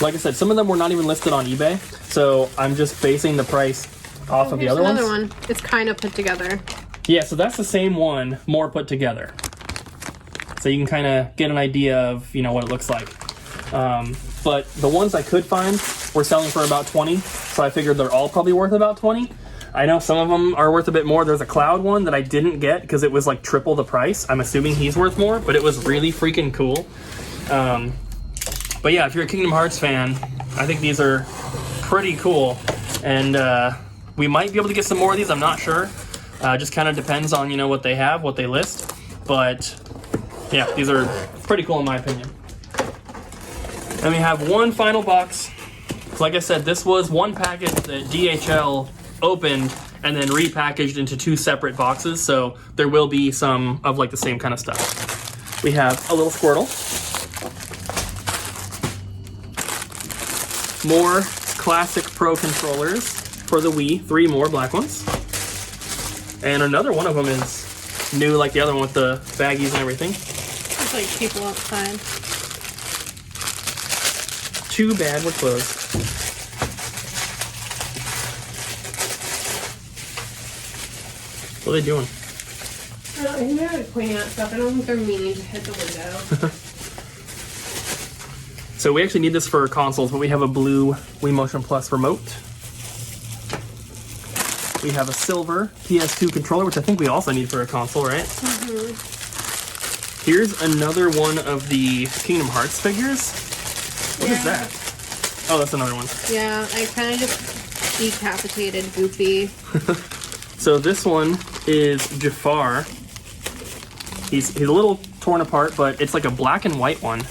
like I said, some of them were not even listed on eBay, so I'm just basing the price off of the other ones. Another one. It's kind of put together. Yeah, so that's the same one, more put together. So you can kind of get an idea of, what it looks like. But the ones I could find were selling for about $20, so I figured they're all probably worth about $20. I know some of them are worth a bit more. There's a Cloud one that I didn't get because it was like triple the price. I'm assuming he's worth more, but it was really freaking cool. But yeah, if you're a Kingdom Hearts fan, I think these are pretty cool. And we might be able to get some more of these, I'm not sure. Just kind of depends on, what they have, what they list. But yeah, these are pretty cool in my opinion. Then we have one final box. Like I said, this was one package that DHL opened and then repackaged into 2 separate boxes. So there will be some of like the same kind of stuff. We have a little Squirtle. More classic Pro controllers for the Wii, 3 more black ones. And another one of them is new like the other one with the baggies and everything. It's like people outside. Too bad we're closed. What are they doing? I think they're pointing out stuff. I don't think they're meaning to hit the window. So we actually need this for consoles, but we have a blue Wii Motion Plus remote. We have a silver PS2 controller, which I think we also need for a console, right? Mm-hmm. Here's another one of the Kingdom Hearts figures. What is that? Oh, that's another one. Yeah, I kind of just decapitated Goofy. So this one is Jafar. He's a little torn apart, but it's like a black and white one.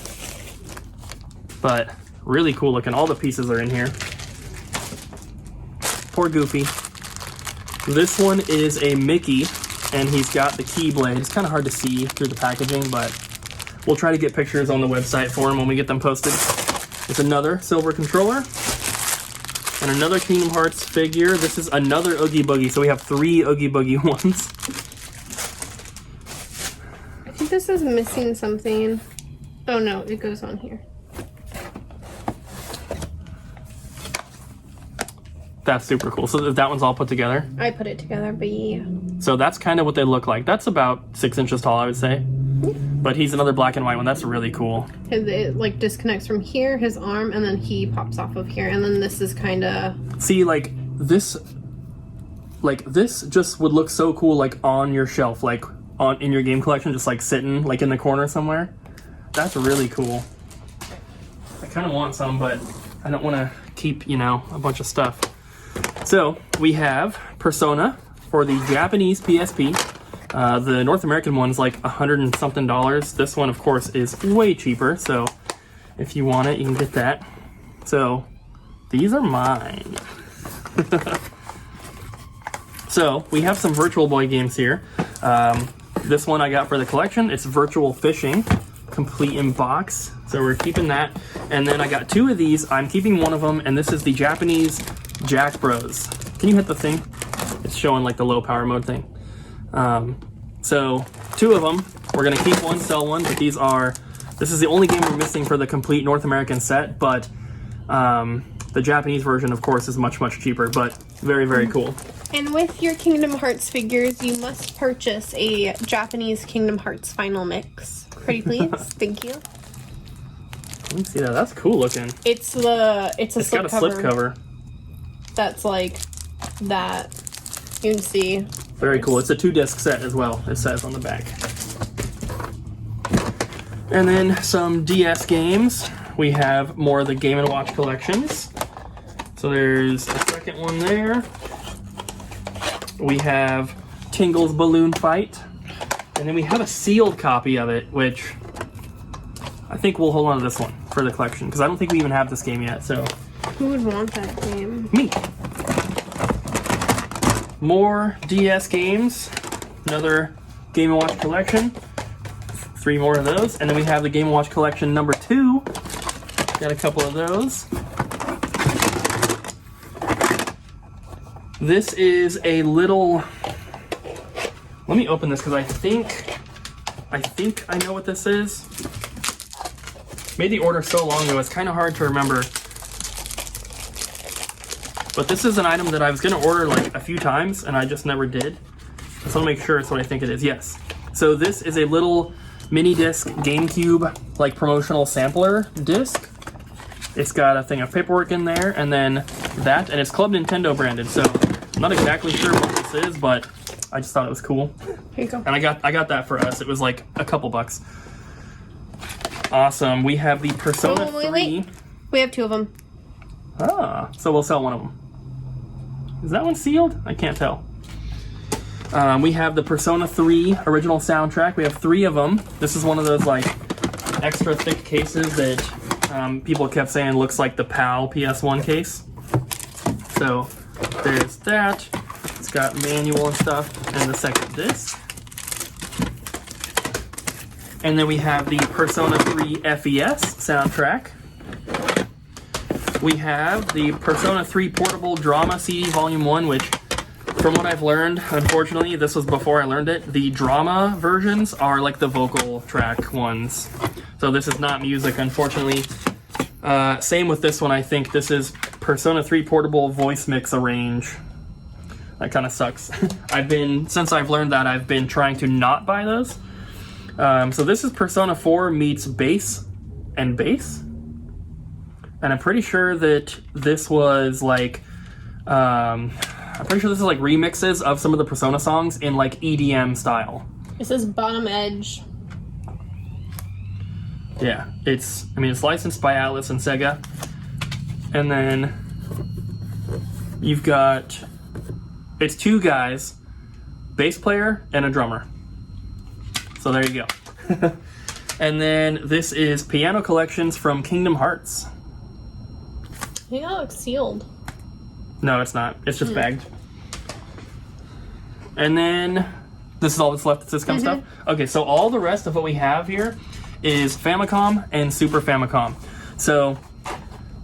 But really cool looking. All the pieces are in here. Poor Goofy. This one is a Mickey, and he's got the Keyblade. It's kind of hard to see through the packaging, but we'll try to get pictures on the website for him when we get them posted. It's another silver controller. And another Kingdom Hearts figure. This is another Oogie Boogie, so we have 3 Oogie Boogie ones. I think this is missing something. Oh no, it goes on here. That's super cool. So that one's all put together? I put it together, but yeah. So that's kind of what they look like. That's about 6 inches tall, I would say. But he's another black and white one. That's really cool. It like disconnects from here, his arm, and then he pops off of here. And then this is kind of... See, like this just would look so cool, like on your shelf, like in your game collection, just like sitting like in the corner somewhere. That's really cool. I kind of want some, but I don't want to keep, you know, a bunch of stuff. So we have Persona for the Japanese PSP. The North American one's like $100 and something. This one, of course, is way cheaper. So if you want it, you can get that. So these are mine. So we have some Virtual Boy games here. This one I got for the collection. It's Virtual Fishing, complete in box. So we're keeping that. And then I got 2 of these. I'm keeping one of them, and this is the Japanese Jack Bros. Can you hit the thing? It's showing like the low power mode thing. So 2 of them. We're gonna keep one, sell one, but this is the only game we're missing for the complete North American set, but the Japanese version, of course, is much, much cheaper, but very, very cool. And with your Kingdom Hearts figures, you must purchase a Japanese Kingdom Hearts Final Mix. Pretty please. Thank you. Let me see that. That's cool looking. It's a It's slip got a cover. slip cover. That's like that. You can see. Very cool. It's a 2-disc set as well, it says on the back. And then some DS games. We have more of the Game & Watch collections. So there's a second one there. We have Tingle's Balloon Fight. And then we have a sealed copy of it, which I think we'll hold on to this one for the collection, because I don't think we even have this game yet, so. Who would want that game? Me. More DS games. Another Game & Watch collection. 3 more of those. And then we have the Game & Watch collection number 2. Got a couple of those. This is a little... Let me open this because I think I know what this is. Made the order so long ago, it's kind of hard to remember. But this is an item that I was going to order like a few times, and I just never did. So I'll make sure it's what I think it is. Yes. So this is a little mini disc GameCube like promotional sampler disc. It's got a thing of paperwork in there, and then that, and it's Club Nintendo branded. So I'm not exactly sure what this is, but I just thought it was cool. Here you go. And I got that for us. It was like a couple bucks. Awesome. We have the Persona 3. Wait. We have 2 of them. Ah, so we'll sell one of them. Is that one sealed? I can't tell. We have the Persona 3 original soundtrack. We have 3 of them. This is one of those like extra thick cases that people kept saying looks like the PAL PS1 case. So there's that. It's got manual and stuff, and the second disc. And then we have the Persona 3 FES soundtrack. we have the Persona 3 Portable Drama CD Volume 1, which, from what I've learned, unfortunately, this was before I learned it, the drama versions are like the vocal track ones. So this is not music, unfortunately. Same with this one, I think. This is Persona 3 Portable Voice Mix Arrange. That kind of sucks. Since I've learned that, I've been trying to not buy those. So this is Persona 4 meets bass and bass. And I'm pretty sure that this was like, remixes of some of the Persona songs in like EDM style. This is Bottom Edge. Yeah, it's licensed by Atlas and Sega. And then you've got, it's two guys, bass player and a drummer. So there you go. And then this is Piano Collections from Kingdom Hearts. Yeah, it looks sealed. No, it's not. It's just bagged. And then this is all that's left. It's this kind of stuff. Okay, so all the rest of what we have here is Famicom and Super Famicom. So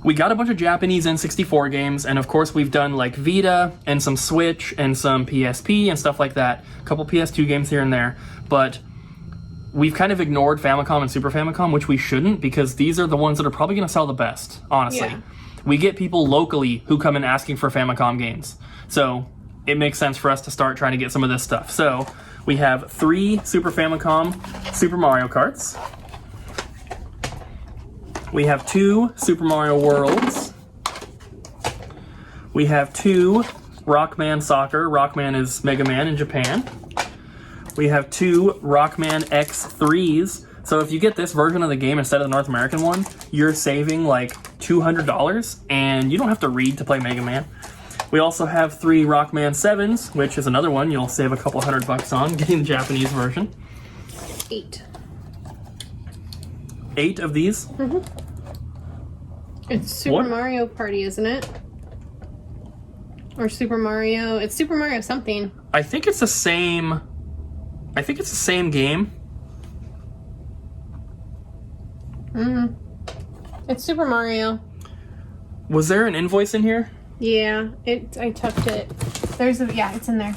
we got a bunch of Japanese N64 games, and of course we've done like Vita and some Switch and some PSP and stuff like that. A couple PS2 games here and there, but we've kind of ignored Famicom and Super Famicom, which we shouldn't, because these are the ones that are probably going to sell the best, honestly. Yeah. We get people locally who come in asking for Famicom games. So it makes sense for us to start trying to get some of this stuff. So we have 3 Super Famicom Super Mario Karts. We have 2 Super Mario Worlds. We have 2 Rockman Soccer. Rockman is Mega Man in Japan. We have 2 Rockman X3s. So if you get this version of the game instead of the North American one, you're saving like $200, and you don't have to read to play Mega Man. We also have 3 Rockman 7s, which is another one you'll save a couple $100 on getting the Japanese version. 8. 8 of these? It's Super Mario Party, isn't it? Or Super Mario... It's Super Mario something. I think it's the same... game. It's Super Mario. Was there an invoice in here? Yeah, I tucked it. It's in there.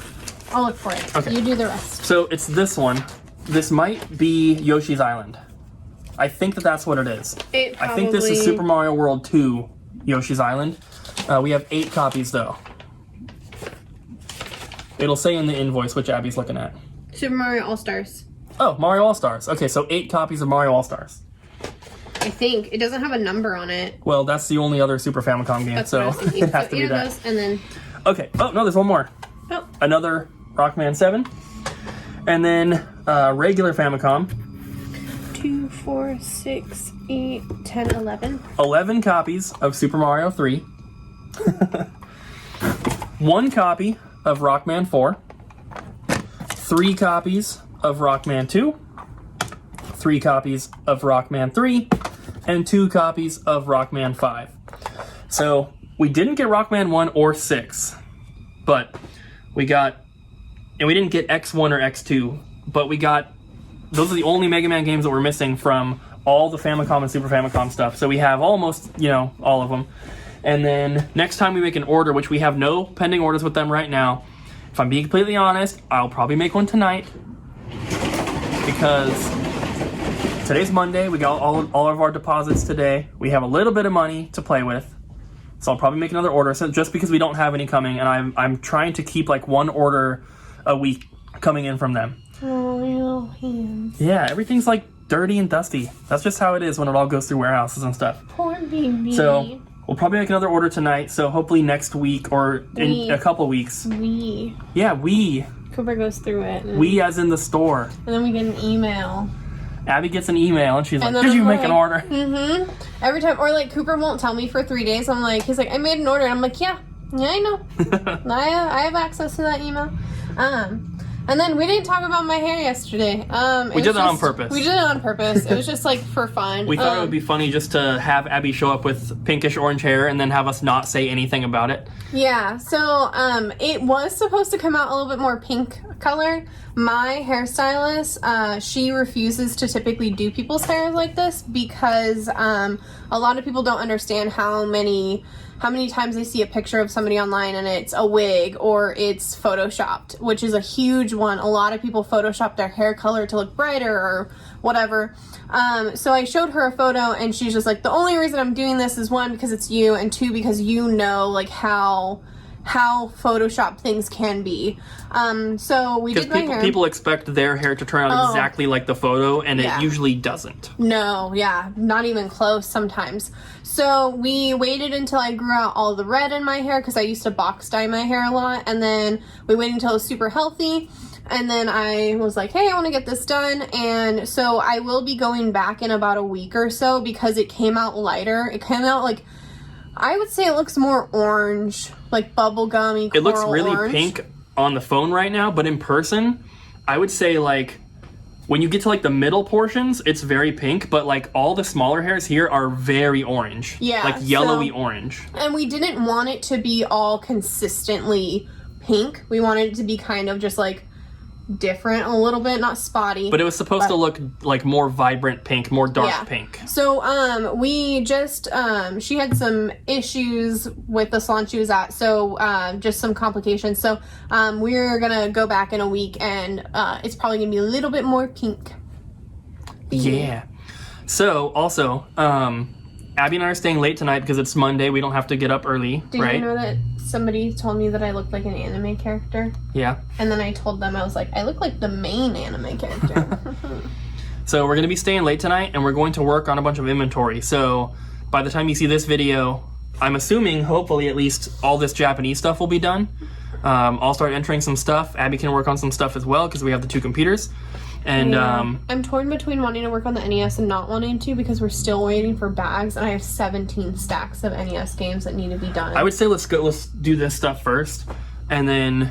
I'll look for it. Okay. You do the rest. So it's this one. This might be Yoshi's Island. I think that's what it is. I think this is Super Mario World 2 Yoshi's Island. We have 8 copies though. It'll say in the invoice which Abby's looking at. Super Mario All-Stars. Oh, Mario All-Stars. Okay, so 8 copies of Mario All-Stars. I think. It doesn't have a number on it. Well, that's the only other Super Famicom game, That's so what I was thinking. it has to be that. Those, and then... Okay. Oh, no, there's one more. Oh. Another Rockman 7. And then regular Famicom. 2, 4, 6, 8, 10, 11. 11 copies of Super Mario 3. 1 copy of Rockman 4. 3 copies of Rockman 2. 3 copies of Rockman 3. And 2 copies of Rockman 5. So we didn't get Rockman 1 or 6, but we got, and we didn't get X1 or X2, but we got, those are the only Mega Man games that we're missing from all the Famicom and Super Famicom stuff. So we have almost, all of them. And then next time we make an order, which we have no pending orders with them right now, if I'm being completely honest, I'll probably make one tonight, because today's Monday. We got all of our deposits today. We have a little bit of money to play with. So I'll probably make another order, so just because we don't have any coming, and I'm trying to keep like 1 order a week coming in from them. Royal hands. Yeah, everything's like dirty and dusty. That's just how it is when it all goes through warehouses and stuff. Poor baby. So we'll probably make another order tonight, so hopefully next week or in a couple weeks. Yeah, Cooper goes through it. We as in the store. And then we get an email. Abby gets an email and she's like, did you make an order? Every time, or like Cooper won't tell me for 3 days. He's like, I made an order. And I'm like, yeah, I know. I have access to that email. And then we didn't talk about my hair yesterday. We did it on purpose. We did it on purpose. It was just like for fun. We thought it would be funny just to have Abby show up with pinkish orange hair and then have us not say anything about it. Yeah, so it was supposed to come out a little bit more pink color, My hairstylist, she refuses to typically do people's hair like this because a lot of people don't understand how many times they see a picture of somebody online and it's a wig or it's photoshopped, which is a huge one. A lot of people photoshop their hair color to look brighter or whatever. So I showed her a photo and she's just like, the only reason I'm doing this is one, because it's you, and two, because you know like how Photoshop things can be. So we did my hair. People expect their hair to turn out exactly like the photo, and it usually doesn't. No, yeah, not even close sometimes. So we waited until I grew out all the red in my hair, because I used to box dye my hair a lot, and then we waited until it was super healthy, and then I was like, hey, I want to get this done. And so I will be going back in about a week or so, because it came out lighter. It came out like, I would say it looks more orange, like bubblegummy, coral It looks really orange. pink on the phone right now, but in person, I would say like when you get to like the middle portions, it's very pink, but like all the smaller hairs here are very orange. Yeah. Like yellowy orange. And we didn't want it to be all consistently pink. We wanted it to be kind of just like different a little bit, not spotty. But it was supposed to look like more vibrant pink, more dark pink. So we just she had some issues with the salon she was at, so just some complications. So we're gonna go back in a week, and it's probably gonna be a little bit more pink. Yeah. So also, Abby and I are staying late tonight because it's Monday. We don't have to get up early, Did right? you know that somebody told me that I looked like an anime character? Yeah. And then I told them, I was like, I look like the main anime character. So we're going to be staying late tonight, and we're going to work on a bunch of inventory. So by the time you see this video, I'm assuming, hopefully at least, all this Japanese stuff will be done. I'll start entering some stuff. Abby can work on some stuff as well because we have the two computers. And I'm torn between wanting to work on the NES and not wanting to, because we're still waiting for bags, and I have 17 stacks of NES games that need to be done. I would say let's do this stuff first, and then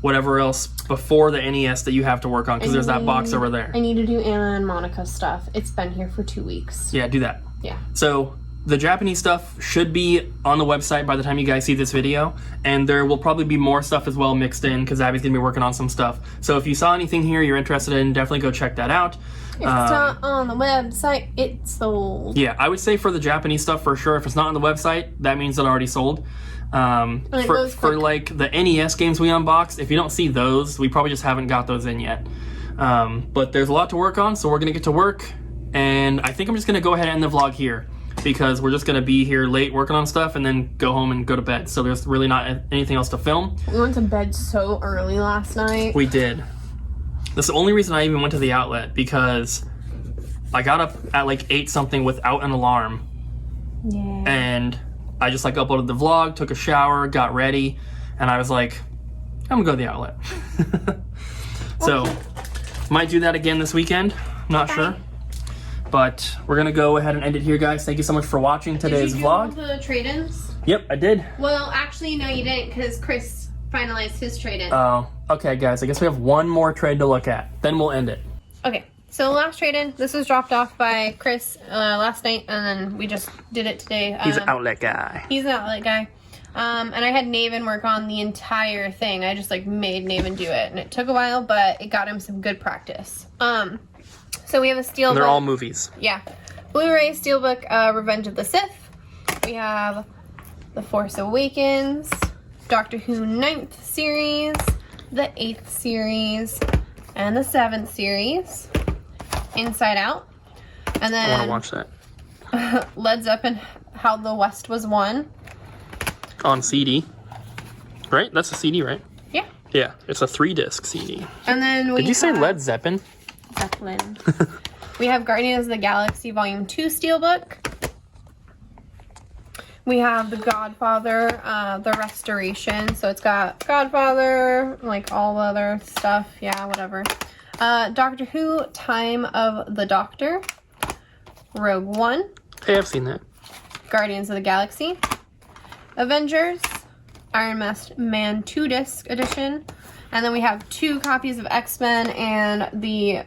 whatever else before the NES that you have to work on, because there's that box over there. I need to do Anna and Monica stuff. It's been here for 2 weeks. Yeah, do that. Yeah. So the Japanese stuff should be on the website by the time you guys see this video, and there will probably be more stuff as well mixed in, because Abby's going to be working on some stuff. So if you saw anything here you're interested in, definitely go check that out. If it's not on the website, it's sold. Yeah, I would say for the Japanese stuff for sure. If it's not on the website, that means it already sold. For like the NES games we unboxed, if you don't see those, we probably just haven't got those in yet. But there's a lot to work on, so we're going to get to work. And I think I'm just going to go ahead and end the vlog here, because we're just going to be here late working on stuff and then go home and go to bed. So there's really not anything else to film. We went to bed so early last night. We did. That's the only reason I even went to the outlet, because I got up at like 8 something without an alarm. Yeah. And I just like uploaded the vlog, took a shower, got ready, and I was like, I'm gonna go to the outlet. So, might do that again this weekend. Not sure. But we're gonna go ahead and end it here, guys. Thank you so much for watching today's vlog. Did you do the trade-ins? Yep, I did. Well, actually, no, you didn't, because Chris finalized his trade-in. Oh, okay, guys. I guess we have one more trade to look at. Then we'll end it. Okay, so the last trade-in, this was dropped off by Chris last night, and then we just did it today. He's an outlet guy. He's an outlet guy. And I had Naven work on the entire thing. I just like made Naven do it, and it took a while, but it got him some good practice. So we have a steelbook. They're all movies. Yeah. Blu-ray steelbook, Revenge of the Sith. We have The Force Awakens, Doctor Who 9th series, the 8th series, and the 7th series. Inside Out. And then I want to watch that. Led Zeppelin, How the West Was Won. On CD. Right? That's a CD, right? Yeah. Yeah, it's a 3-disc CD. And then we Did you say Led Zeppelin? Zeppelin. We have Guardians of the Galaxy Volume 2 Steelbook. We have The Godfather, the restoration. So it's got Godfather, like all other stuff. Yeah, whatever. Doctor Who, Time of the Doctor. Rogue One. Hey, I've seen that. Guardians of the Galaxy. Avengers. Iron Man 2-disc edition. And then we have 2 copies of X-Men and the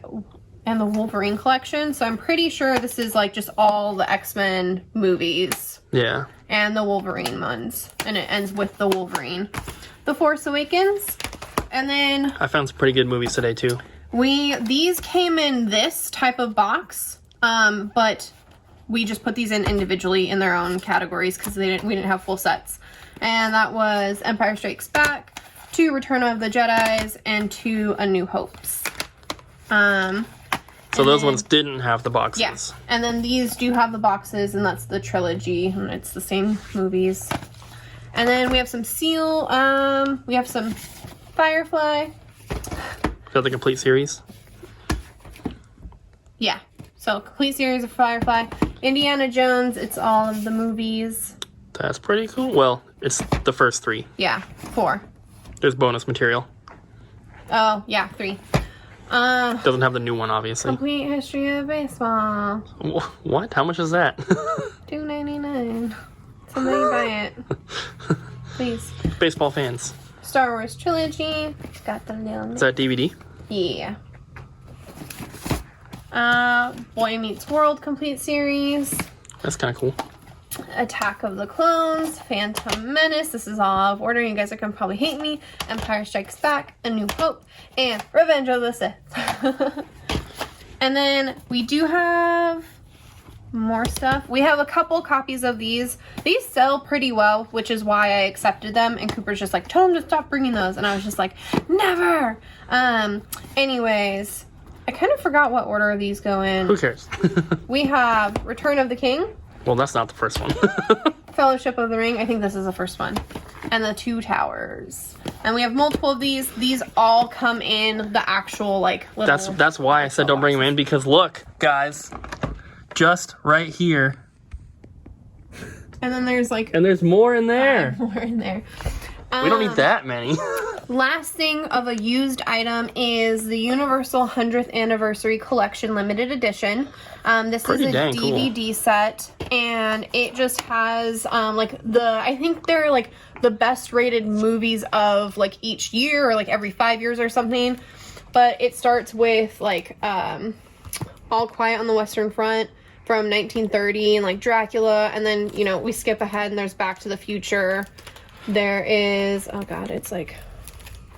Wolverine collection. So I'm pretty sure this is like just all the X-Men movies. Yeah. And the Wolverine ones. And it ends with the Wolverine. The Force Awakens. and then I found some pretty good movies today too. these came in this type of box, but we just put these in individually in their own categories because we didn't have full sets. And that was Empire Strikes Back, 2 Return of the Jedis, and 2 A New Hopes. So those ones didn't have the boxes. Yes, and then these do have the boxes, and that's the trilogy, and it's the same movies. And then we have some Seal, we have some Firefly. Is that the complete series? Yeah, so complete series of Firefly. Indiana Jones, it's all of the movies. That's pretty cool. Well, it's the first 3. Yeah, 4. There's bonus material. Oh, yeah, 3. Doesn't have the new one, obviously. Complete History of Baseball. What? How much is that? $2.99. Somebody buy it. Please. Baseball fans. Star Wars Trilogy. Got the little... Is that DVD? Yeah. Boy Meets World Complete Series. That's kind of cool. Attack of the Clones, Phantom Menace, this is all out of order, you guys are gonna probably hate me, Empire Strikes Back, A New Hope, and Revenge of the Sith. And then we do have more stuff. We have a couple copies of these. These sell pretty well, which is why I accepted them, and Cooper's just like, tell him to stop bringing those, and I was just like, never! Anyways, I kind of forgot what order these go in. Who cares? We have Return of the King. Well, that's not the first one. Fellowship of the Ring. I think this is the first one. And the Two Towers. And we have multiple of these. These all come in the actual, like, little... That's why I said don't bring them in, because look, guys, just right here. And then there's, like... And there's more in there. More in there. We don't need that many. Last thing of a used item is the Universal 100th Anniversary Collection Limited Edition. This is a DVD set, and it just has, like, I think they're, like, the best rated movies of, like, each year, or, like, every 5 years or something. But it starts with, like, All Quiet on the Western Front from 1930, and, like, Dracula, and then, you know, we skip ahead, and there's Back to the Future. There is, oh god, it's like,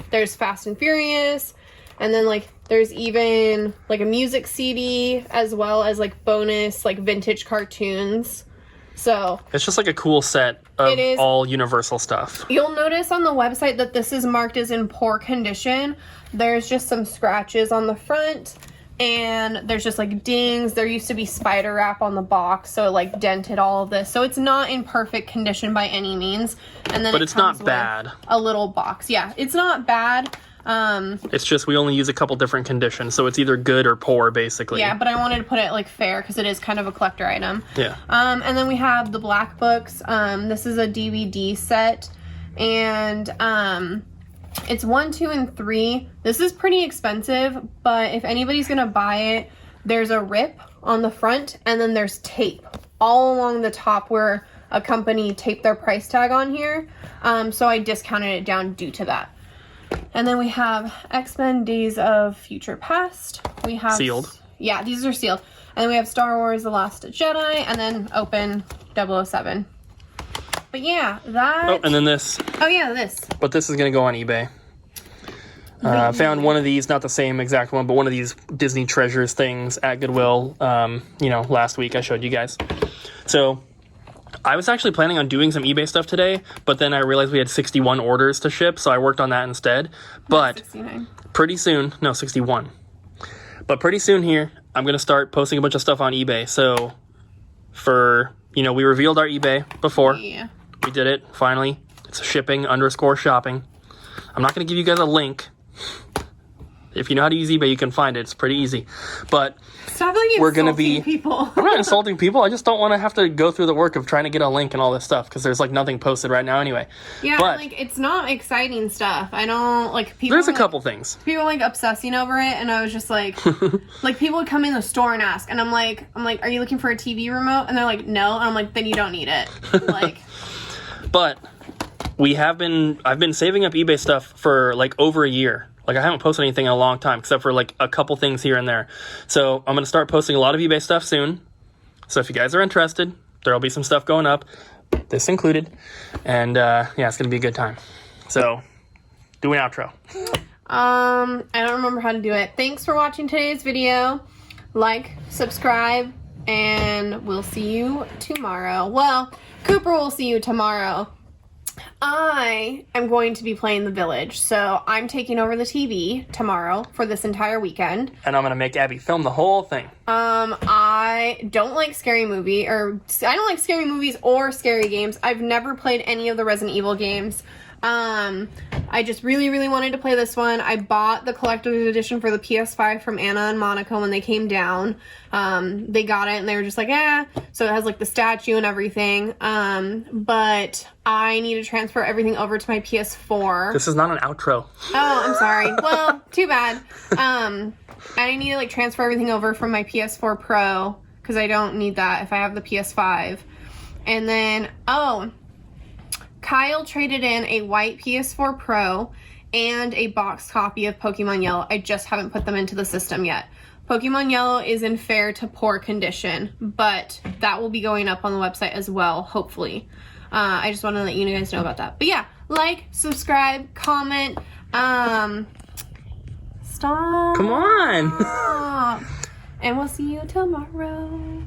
there's Fast and Furious, and then, like, there's even, like, a music CD, as well as, like, bonus, like, vintage cartoons. So it's just like a cool set of all Universal stuff. You'll notice on the website that this is marked as in poor condition. There's just some scratches on the front, and there's just, like, dings. There used to be spider wrap on the box, so it, like, dented all of this. So it's not in perfect condition by any means. And then but it's not bad. A little box. Yeah, it's not bad. It's just we only use a couple different conditions, so it's either good or poor, basically. Yeah, but I wanted to put it, like, fair, because it is kind of a collector item. Yeah. And then we have the Black Books. This is a DVD set, and it's 1, 2, and 3. This is pretty expensive, but if anybody's gonna buy it, there's a rip on the front, and then there's tape all along the top where a company taped their price tag on here. So I discounted it down due to that. And then we have X-Men Days of Future Past. We have sealed. Yeah, these are sealed. And then we have Star Wars The Last Jedi, and then open 007. But yeah, that... Oh, and then this. Oh yeah, this. But this is going to go on eBay. Found one of these, not the same exact one, but one of these Disney Treasures things at Goodwill, you know, last week I showed you guys. So I was actually planning on doing some eBay stuff today, but then I realized we had 61 orders to ship, so I worked on that instead. But 69. Pretty soon, no, 61. But pretty soon here, I'm going to start posting a bunch of stuff on eBay. So for, you know, we revealed our eBay before. Yeah. We did it, finally. It's shipping_shopping. I'm not going to give you guys a link. If you know how to use eBay, you can find it. It's pretty easy. But stop like we're going to be... people. I'm not insulting people. I just don't want to have to go through the work of trying to get a link and all this stuff, because there's, like, nothing posted right now anyway. Yeah, but like, it's not exciting stuff. I don't, like, people... There's a like, couple things. People, like, obsessing over it, and I was just like... like, people would come in the store and ask, and I'm like, are you looking for a TV remote? And they're like, no. And I'm like, then you don't need it. Like... But I've been saving up eBay stuff for, like, over a year. Like, I haven't posted anything in a long time, except for, like, a couple things here and there. So I'm going to start posting a lot of eBay stuff soon. So if you guys are interested, there'll be some stuff going up, this included. And, yeah, it's going to be a good time. So Do an outro. I don't remember how to do it. Thanks for watching today's video. Like, subscribe, and we'll see you tomorrow. Well, Cooper will see you tomorrow. I am going to be playing The Village, so I'm taking over the TV tomorrow for this entire weekend. And I'm gonna make Abby film the whole thing. I don't like scary movies or scary games. I've never played any of the Resident Evil games. I just really, really wanted to play this one. I bought the collector's edition for the PS5 from Anna and Monica when they came down. They got it and they were just like, eh. So it has like the statue and everything. But I need to transfer everything over to my PS4. This is not an outro. Oh, I'm sorry. Well, too bad. I need to like transfer everything over from my PS4 Pro because I don't need that if I have the PS5. And then, Kyle traded in a white PS4 Pro and a box copy of Pokemon Yellow. I just haven't put them into the system yet. Pokemon Yellow is in fair to poor condition, but that will be going up on the website as well, hopefully. I just want to let you guys know about that. But yeah, like, subscribe, comment, stop. Come on. And we'll see you tomorrow.